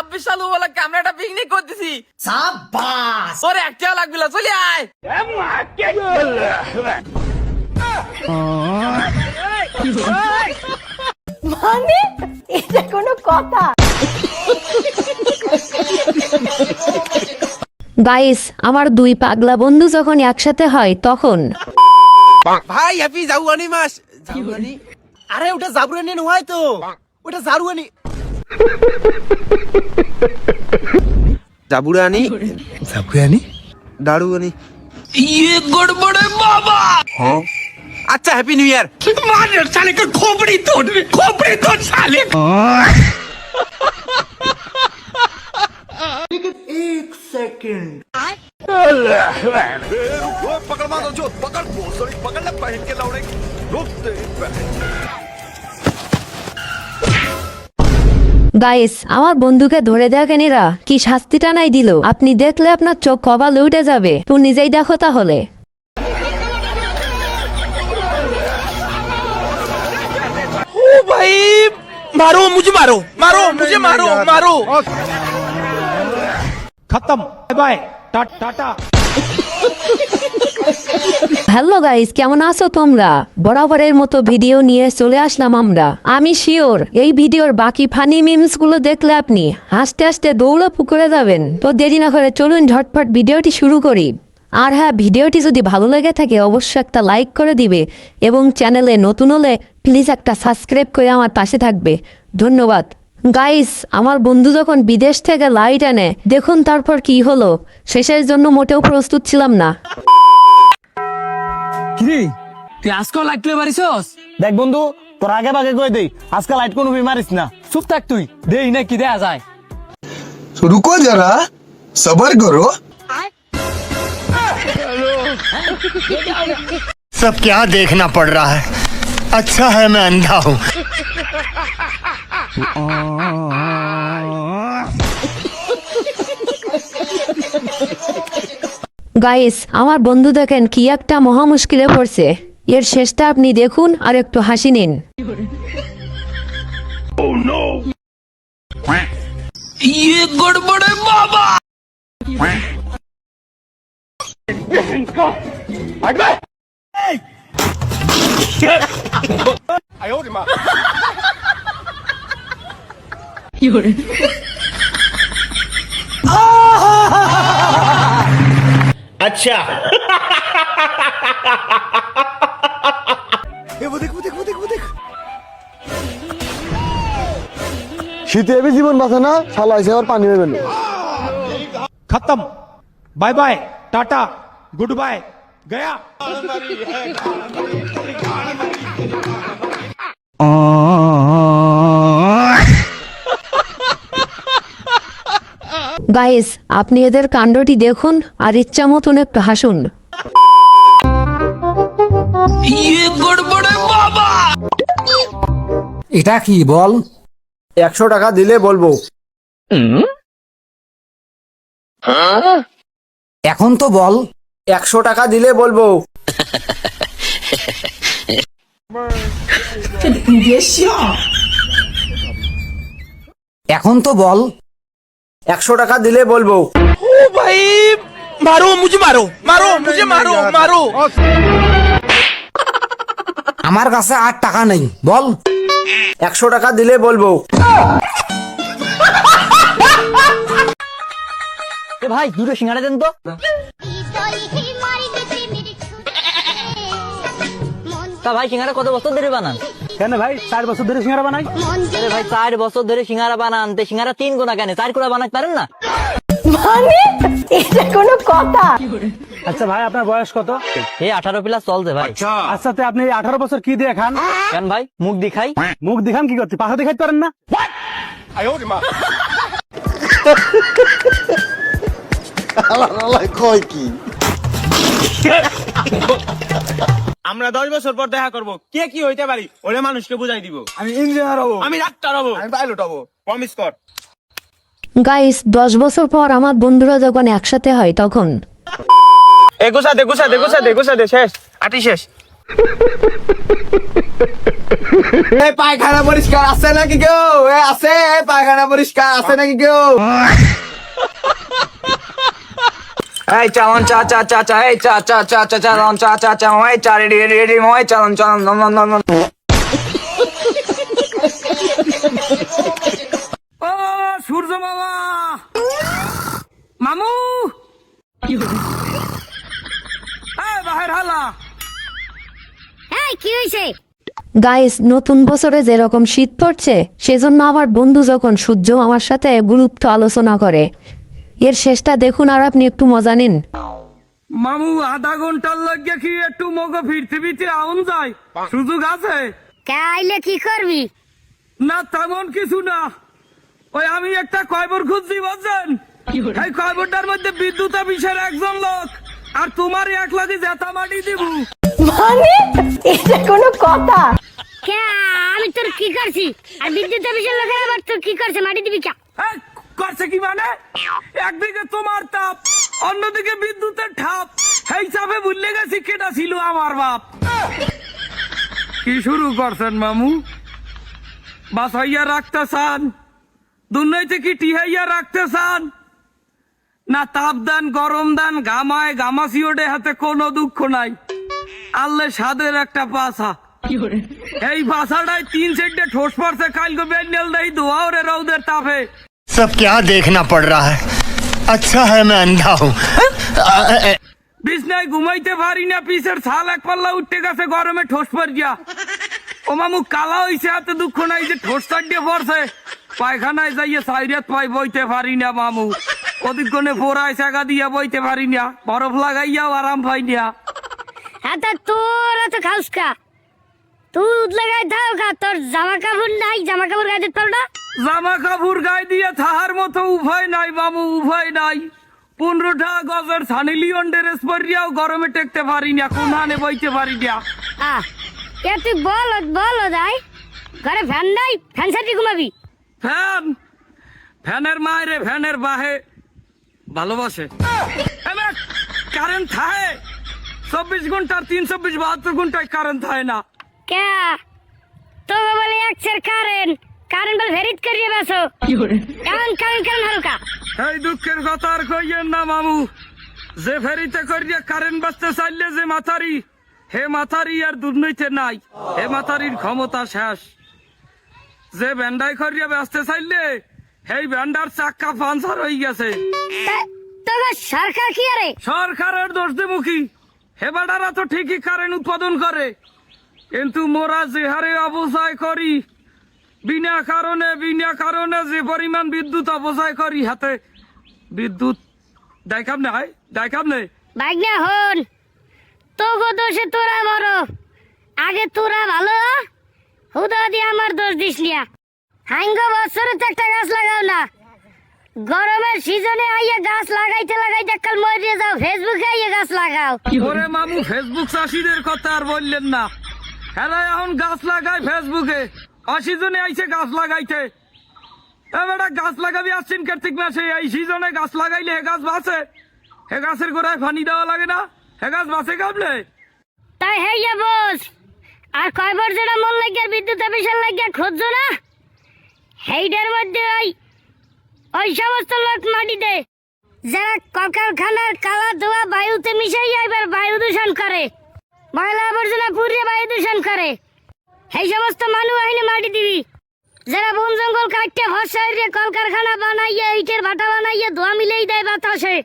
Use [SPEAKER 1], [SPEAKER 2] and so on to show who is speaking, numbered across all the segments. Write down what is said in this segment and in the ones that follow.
[SPEAKER 1] 26 সাল বলে আমরা একটা পিকনিক করতেছি। সাবাস, ওরে একটাও লাগবে না, চলে আয়।
[SPEAKER 2] মানে এটা কোনো কথা?
[SPEAKER 3] গাইস, আমার দুই পাগলা বন্ধু যখন একসাথে হয় তখন
[SPEAKER 4] ভাই হ্যাপি জাউয়ানি মাস। জাউয়ানি? আরে ওটা জাবরানি নয় তো, ওটা জারুয়ানি। জাবুরানি, জাবুরানি, দারুয়ানি।
[SPEAKER 1] ये गड़बड़ है बाबा।
[SPEAKER 4] আচ্ছা হ্যাপি নিউ ইয়ার।
[SPEAKER 1] मार साले का खोपड़ी तोड़ साले।
[SPEAKER 5] पकड़ मारो जो पकड़ भोसड़ी पकड़ ले पहन के लौड़े रुक तेरी बहन।
[SPEAKER 3] গাইস, আমার বন্ধুকে ধরে দেখেন এরা কি শাস্তিটা নাই দিল। আপনি দেখলে আপনার চোখ কপালে উঠে যাবে। তুই নিজেই দেখো তাহলে।
[SPEAKER 4] ओ भाई मारो मुझे, मारो मारो मुझे, मारो मारो।
[SPEAKER 6] खत्म, bye bye, ta-ta.
[SPEAKER 3] Hello guys, কেমন আছো তোমরা? বরাবরের মতো ভিডিও নিয়ে চলে আসলাম আমরা। আমি শিওর এই ভিডিওর বাকি ফানি মিমস গুলো দেখলে আপনি হাসতে হাসতে দৌড়া পুকুরে যাবেন। তো দেরি না করে চলুন ঝটপট ভিডিওটি শুরু করি। আর হ্যাঁ, ভিডিওটি যদি ভালো লেগে থাকে অবশ্যই একটা লাইক করে দিবে এবং চ্যানেলে নতুন হলে প্লিজ একটা সাবস্ক্রাইব করে আমার পাশে থাকবে। ধন্যবাদ। গাইস, আমার বন্ধু যখন বিদেশ থেকে লাইট আনে দেখুন তারপর কি হলো। শেষের জন্য মোটেও প্রস্তুত ছিলাম না।
[SPEAKER 6] কিরে,
[SPEAKER 1] তুই আজকাল লাগলে পারিছস?
[SPEAKER 6] দেখ বন্ধু, তোর আগে ভাগে কই দেই, আজকাল লাইট কোনো বিমারিস না।
[SPEAKER 1] চুপ থাক তুই, দেই না কি দেয়া যায়।
[SPEAKER 5] रुको जरा सबर करो।
[SPEAKER 7] सब क्या देखना पड़ रहा है? अच्छा है मैं अंधा हूँ।
[SPEAKER 3] গাইস, আমার বন্ধু দেখেন কি একটা মহা মুশকিলে পড়ছে। এর শেষটা আপনি দেখুন আর একটু হাসি নিন।
[SPEAKER 1] ये गड़बड़ है बाबा।
[SPEAKER 7] अच्छा
[SPEAKER 5] वो देख वो देख वो देख वो देख।
[SPEAKER 8] শীতে এবি জীবন বাঁচে না, শালা এসে আবার পানি হবে না।
[SPEAKER 6] खत्म, bye bye, ta-ta, goodbye, गया।
[SPEAKER 3] গাইস, আপনি এদের কাণ্ডটি দেখুন আর ইচ্ছা মতন একটু হাসুন।
[SPEAKER 1] ये गड़बड़ है बाबा।
[SPEAKER 4] এটা কি বল?
[SPEAKER 8] 100 টাকা দিলে বলবো।
[SPEAKER 4] এখন তো বল।
[SPEAKER 8] 100 টাকা দিলে বলবো।
[SPEAKER 4] এখন তো বল।
[SPEAKER 8] 100 টাকা দিলে বলবো।
[SPEAKER 4] ओ भाई मारो मुझे, मारो मारो मुझे, मारो मारो। আমার কাছে 8 টাকা নেই, বল।
[SPEAKER 8] 100 টাকা দিলে বলবো।
[SPEAKER 1] ভাই দুটো সিঙ্গাড়া দেন তো। তা ভাই সিঙ্গাড়া কত বছর ধরে বানান?
[SPEAKER 6] কেন ভাই, 4 বছর ধরে সিঙ্গারা বানাই।
[SPEAKER 1] আরে ভাই 4 বছর ধরে সিঙ্গাড়া বানান, তে সিঙ্গাড়া 3 গুণা কেন 4 গুণা বানাতে পারেন না?
[SPEAKER 2] মানে এটা কোনো কথা?
[SPEAKER 6] আচ্ছা ভাই, আপনার বয়স কত?
[SPEAKER 1] এই 18 প্লাস চলছে ভাই।
[SPEAKER 6] আচ্ছা, তো আপনি 18 বছর কি দিয়ে খান?
[SPEAKER 1] কেন ভাই মুখ দেখাই?
[SPEAKER 6] মুখ দেখান কি করতে, পাখা দেখাইতে পারেন না?
[SPEAKER 8] কয় কি?
[SPEAKER 6] আমরা 10 বছর পর দেখা করব, কে কি হইতে পারি ওরে মানুষকে বুঝাই দিব। আমি ইঞ্জিনিয়ার হব, আমি ডাক্তার হব, আমি পাইলট হব, প্রমিস কর।
[SPEAKER 3] গাইস, 10 বছর পর আমার বন্ধুরা যখন একসাথে হয় তখন
[SPEAKER 6] এগুসা দে শেষ, আটি শেষ। এই পায়খানা পরিষ্কার আছে নাকি কেউ? আছে পায়খানা পরিষ্কার আছে নাকি কেউ? এই চালন চা চা চা চা এই চা চা চা চা চালন চা চা চা ওই চা রেডি রেডি রেডি ওই চালন চালন নন। ও সূর্য মামা মামু বাহির হালা
[SPEAKER 2] এই কি হয়েছে?
[SPEAKER 3] গাইস, নতুন বছরে যেরকম শীত পড়ছে, সেজন্য আমার বন্ধু যখন সূর্য আমার সাথে গুরুত্ব আলোচনা করে, এর শেষটা দেখুন আর আপনি একটু মজা নিন।
[SPEAKER 6] মামু আধা ঘন্টার লাগে কি একটু মগ ফিরতে ফিরতে আউন যায় সুযোগ আছে?
[SPEAKER 2] আইলে কি করবি?
[SPEAKER 6] না তেমন কিছু না, ওই আমি একটা কয়বর খুঁজছি বুঝছেন, এই কয়বরটার মধ্যে বিদ্যুৎ অফিসের একজন লোক আর তোমার এক লাগে জেতা মাটি দিব।
[SPEAKER 2] মানে এটা কোনো কথা?
[SPEAKER 9] কে আমি তোর কি করছি? আর বিদ্যুৎ অফিসের লোকের আবার তোর কি করছে? মাটি দিবি কে?
[SPEAKER 6] এই, করছে কি মানে? একদিকে তোমার তাপ, অন্যদিকে বিদ্যুতের ঠাপ, এই চাপে ভুললে গেছি কেটা ছিল আমার বাপ। কি শুরু করছেন মামু? বাসাইয়া রাখতে চান? দুর্নীতি কি টিহাইয়া রাখতে চান? না তাপ দেন, গরম দেন, গামায় গামাসি ওঠে, হাতে কোনো দুঃখ নাই। আল্লে সাদের একটা পাছা, এই পাছাটাই 3 সেন্টে ঠোস পড়ছে কালকে বেন্ডেল দেই ধোয়া ওরে রৌদের তাপে।
[SPEAKER 7] सब क्या देखना पड़ रहा है? अच्छा है मैं अंधा हूँ।
[SPEAKER 6] বিছনায় ঘুমাইতে পারি না, পিছের ছাল এক পাল্লা উঠতে গেছে গরমে ঠোস পড় গিয়া। ও মামু কালা হইছে, হাতে দুঃখ নাই যে ঠোস চাটিয়ে পড়ছে। পায়খানায় যাইয়ে সাইরাত পাই বইতে পারি না মামু, ওদিকনে ফোরায় জায়গা দিয়া বইতে পারি না, বরফ লাগাইয়াও আরাম পাই না।
[SPEAKER 9] হ্যাঁ তা তোর এত খাউসকা, তুই লাগাই থাও খা, তোর জামা কাপড় নাই, জামা কাপড় গায়ে দিতে পারো না?
[SPEAKER 6] জামা কাপড় গায়ে দিয়ে থাহার মতো উভয় নাই মামু, উভয় নাই। 15টা গজের সানি লিওন ড্রেস পরিয়াও গরমে টেকতে পারি না, কোনহানে বইতে পারি না।
[SPEAKER 9] এ তুই বল দাই, ঘরে ফ্যান নাই, ফ্যান সাথে ঘুমাবি?
[SPEAKER 6] ফ্যান, ফ্যানের মায়েরে ফ্যানের বাহে ভালোবাসে। কারেন্ট থাকে 24 ঘন্টা, 324 ঘন্টায় কারেন্ট থাকে না।
[SPEAKER 9] কে তো বলে একসের কারেন্ট বল ভেরিট করিয়ে বেসো কারেন্ট হালকা।
[SPEAKER 6] এই দুঃখের কথা আর কইয়েন না মামু, যে ফেরিতে করিয়া কারেন্ট বাঁচতে চাইলে যে মাথারি, হে মাথারি আর দুর্নীতি নাই, হে মাথারির ক্ষমতা শেষ। যে ব্যান্ডাই করিয়া বাঁচতে চাইলে এই ব্যান্ডার চাক্কা পাঞ্চার হয়ে গেছে।
[SPEAKER 9] তোমার সরকার কি আরে?
[SPEAKER 6] সরকারের দোষ দেবুকি, হে বেটারা তো ঠিকই কারেন্ট উৎপাদন করে, কিন্তু মোরা যে হারে অবচয় করি, বিনা কারণে যে পরিমাণ বিদ্যুৎ অপচয় করি, হাতে বিদ্যুৎ দেখাম না
[SPEAKER 9] বাইক না হন, তোগো দোষে তোরা বড়, আগে তোরা ভালো, হুদা দিয়ে আমার দোষ দিস নিয়া। হাঙ্গ বছরে তো একটা গাছ লাগাও না, গরমের সিজনে আইয়া গাছ লাগাইতে কাল মরিয়ে যাও, ফেসবুকে আইয়া গাছ লাগাও।
[SPEAKER 6] ওরে মামু, ফেসবুক চাষিদের কথা আর বললেন না, হেরা এখন গাছ লাগায় ফেসবুকে, অসিজনে আইছে গাছ লাগাইতে। এবারে গাছ লাগাবি আসছেন কার্তিক মাসে, এই সিজনে গাছ লাগাইলে হে গাছ বাঁচে, হে গাছের গোড়ায় পানি দেওয়া লাগে না, হে গাছ বাঁচে কাবলে।
[SPEAKER 9] তাই হেইয়া বস, আর কয়বার যেটা মন লাগিয়া বিদ্যুৎ অফিসের লাগিয়া খুঁজছো না, হেইটার মধ্যে ওই সমস্ত লোক মাটি দেয় যারা কলকারখানার কালা ধোয়া বায়ুতে মিশাইয়া এবার বায়ু দূষণ করে, ময়লা আবর্জনা পুড়িয়ে বায়ু দূষণ করে। এই সমস্ত মানুষ আইনে মাটি দিবি যারা বন জঙ্গল কাটতে ফসলে কলকারখানা বানাইয়া ইটের ভাটা বানাইয়া ধোয়া মিলেই দেয় বাতাসে,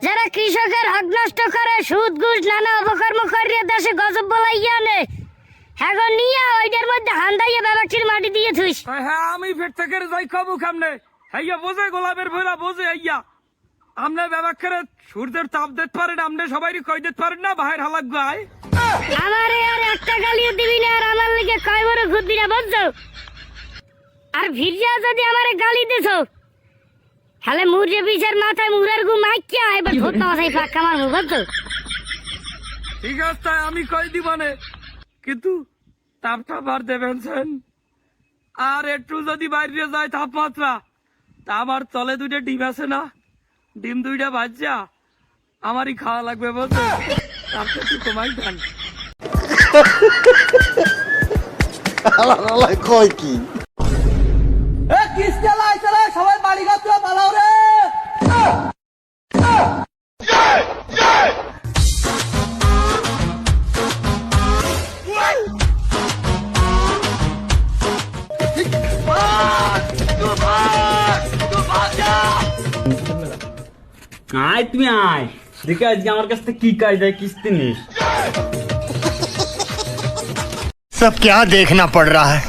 [SPEAKER 9] যারা কৃষকের হক নষ্ট করে, সুদ ঘুষ নানা অপকর্ম করিয়া দেশে গজব বলাইয়া আনে, এখন নিয়ে ওইটার মধ্যে হান্দাইয়া ব্যবসায়ীর মাটি দিয়ে থুইস।
[SPEAKER 6] হ্যাঁ আমি ফের থেকে যাই খাবো খামনে, হাইয়া বোঝে গোলাপের ভৈরা বোঝে হাইয়া, আমনে ব্যবসায়ীর সূর্যের তাপ দিতে পারেন, আমনে সবাই কই দিতে পারেন না বাহির হালাক গায়।
[SPEAKER 9] আমারে আর একটা গালিও দিবি না, আর আমার লিগে কয় বড় ঘুরবি না বুঝছো? আর ভিড়িয়া যদি আমারে গালি দিছো, তাহলে মুরজে বিছের মাথায় মুরার গু মাইকিয়া এবার ভূত মাথায় পাক্কা মারবো বুঝছো?
[SPEAKER 6] ঠিক আছে তাই আমি কই দিবানে, কিন্তু তাপটা বার দেবেন সেন। আর একটু যদি বাইরে যায় তাপমাত্রা, তা আমার তলে 2টা ডিম আছে না, ডিম 2টা ভাজা আমারই খাওয়া লাগবে বুঝছো? তাপটা একটু কমাই দেন।
[SPEAKER 8] কয় কি
[SPEAKER 4] সবাই বাড়ি ঘর তো পালাও রে।
[SPEAKER 6] আয় তুমি আয় দেখে আজকে আমার কাছ থেকে কি কাজ দেয় কিস্তি নিস।
[SPEAKER 7] सब क्या देखना पड़ रहा है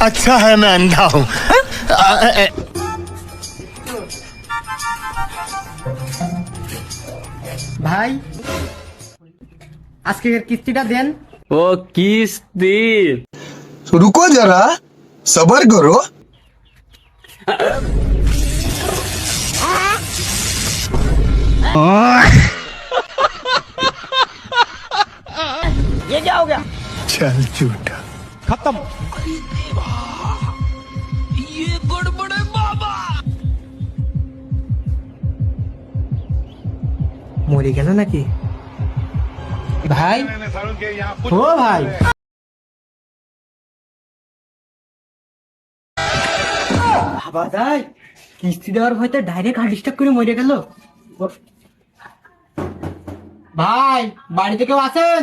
[SPEAKER 7] अच्छा है मैं अंधा हूँ
[SPEAKER 4] ভাই আজকের কিস্তিটা দেন।
[SPEAKER 6] ও কিস্তি
[SPEAKER 8] रुको जरा सबर करो
[SPEAKER 4] ये क्या हो गया?
[SPEAKER 7] चल झूठा
[SPEAKER 4] মরে গেল নাকি ভাই? ও ভাই বাবা যাই কিস্তি দেওয়ার ভয়তে ডাইরেক্ট হার্ট স্ট্রোক করে মরে গেল। ভাই বাড়িতে কেউ আছেন?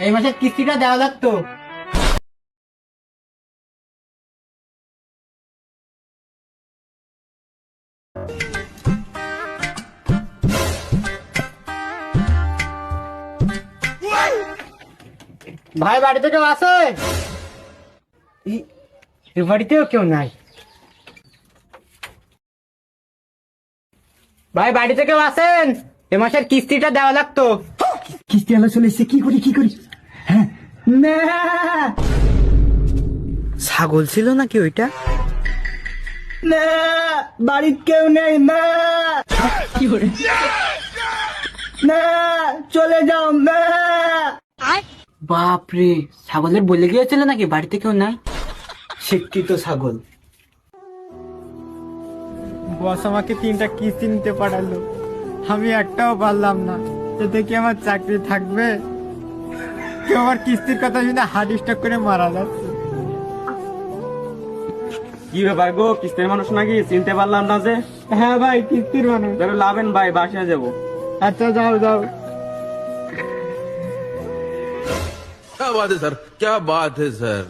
[SPEAKER 4] এই মাসের কিস্তিটা দেওয়া লাগতো। ভাই বাড়িতে কেউ আছে? এ বাড়িতেও কেউ নাই। ভাই বাড়িতে কেউ আছেন? এ মাসের কিস্তিটা দেওয়া লাগতো। কিস্তি আলো চলে এসছে, কি করি? হ্যাঁ না ছাগল ছিল নাকি ওইটা? না বাড়ির কেউ নেই না। কি করে না চলে যাও না। বাপরে ছাগলের বলে গিয়েছিল নাকি বাড়িতে কেউ নাই? শিক্ষিত ছাগল। বস আমাকে 3টা কিস্তি নিতে পাঠালো, আমি একটাও পারলাম না। এতে কি আমার চাকরি থাকবে? কেউ আমার কিস্তির কথা শুনে হার্ট স্ট্রোক করে মারা যাচ্ছে।
[SPEAKER 6] কি ব্যাপার গো, কিস্তির মানুষ নাকি? চিনতে পারলাম না যে।
[SPEAKER 4] হ্যাঁ ভাই কিস্তির মানুষ।
[SPEAKER 6] লাভেন ভাই বাসায় যাবো।
[SPEAKER 4] আচ্ছা যাও।
[SPEAKER 5] क्या बात है सर, क्या बात है सर।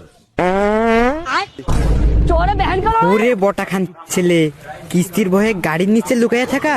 [SPEAKER 4] ওরে বটা খান ছেলে, কিস্তির ভয়ে গাড়ির নিচে লুকাইয়া থাকা।